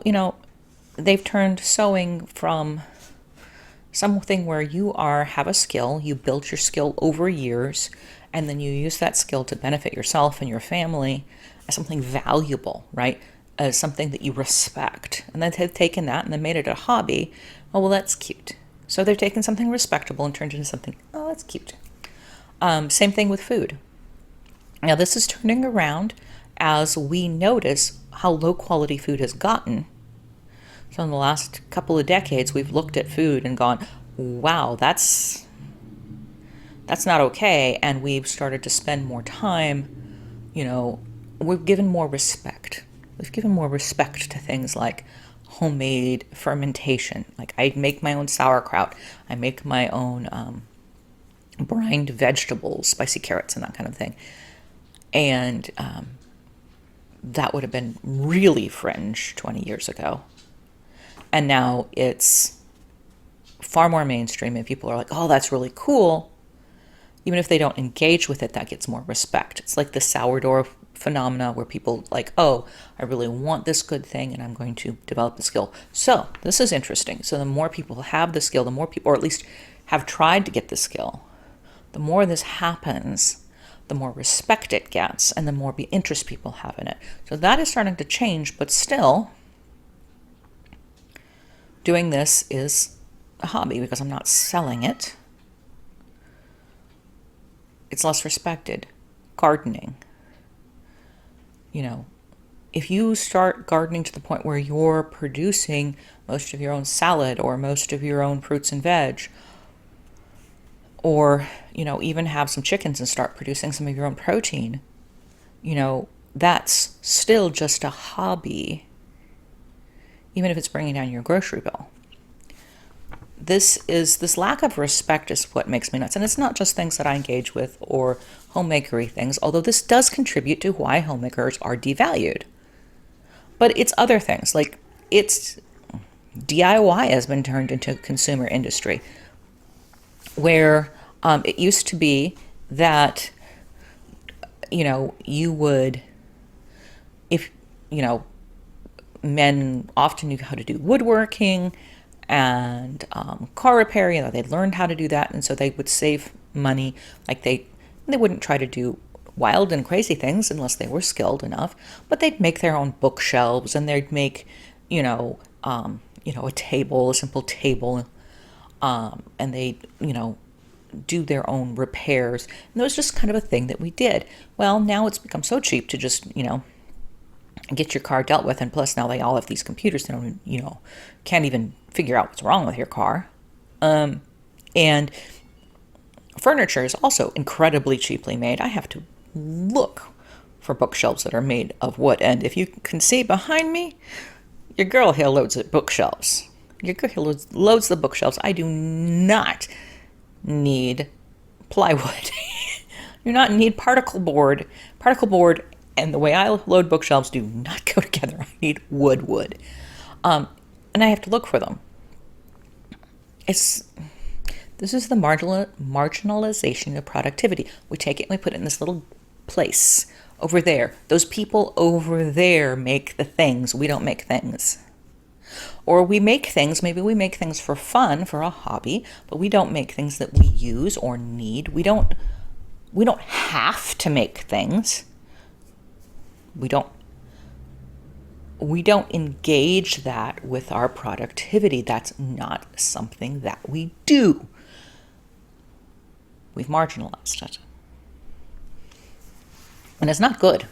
So, they've turned sewing from something where have a skill, you build your skill over years, and then you use that skill to benefit yourself and your family as something valuable, right? As something that you respect. And then they've taken that and then made it a hobby. Oh, well, that's cute. So they've taken something respectable and turned it into something, oh, that's cute. Same thing with food. Now, this is turning around as we notice how low quality food has gotten. So in the last couple of decades, we've looked at food and gone, wow, that's not okay. And we've started to spend more time, we've given more respect. We've given more respect to things like homemade fermentation. Like I make my own sauerkraut. I make my own brined vegetables, spicy carrots and that kind of thing. And that would have been really fringe 20 years ago. And now it's far more mainstream and people are like, oh, that's really cool. Even if they don't engage with it, that gets more respect. It's like the sourdough phenomena where people like, oh, I really want this good thing and I'm going to develop the skill. So this is interesting. So the more people have the skill, the more people, or at least have tried to get the skill, the more this happens, the more respect it gets and the more interest people have in it. So that is starting to change, but still, doing this is a hobby because I'm not selling it. It's less respected. Gardening. If you start gardening to the point where you're producing most of your own salad or most of your own fruits and veg, or, even have some chickens and start producing some of your own protein, that's still just a hobby, even if it's bringing down your grocery bill. This lack of respect is what makes me nuts. And it's not just things that I engage with or homemakery things, although this does contribute to why homemakers are devalued. But it's other things, like it's DIY has been turned into a consumer industry where it used to be that, you would, if, men often knew how to do woodworking and car repair, they'd learned how to do that. And so they would save money. Like they wouldn't try to do wild and crazy things unless they were skilled enough, but they'd make their own bookshelves and they'd make, a table, a simple table, and they'd, do their own repairs. And it was just kind of a thing that we did. Well, now it's become so cheap to just, get your car dealt with. And plus now they all have these computers that don't, can't even figure out what's wrong with your car. And furniture is also incredibly cheaply made. I have to look for bookshelves that are made of wood. And if you can see behind me, your girl here loads the bookshelves. Your girl here loads the bookshelves. I do not need plywood. Do not need particle board. Particle board and the way I load bookshelves do not go together. I need wood. And I have to look for them. This is the marginalization of productivity. We take it and we put it in this little place over there. Those people over there make the things. We don't make things. Or we make things, maybe we make things for fun, for a hobby, but we don't make things that we use or need. We don't have to make things. We don't engage that with our productivity. That's not something that we do. We've marginalized it. And it's not good.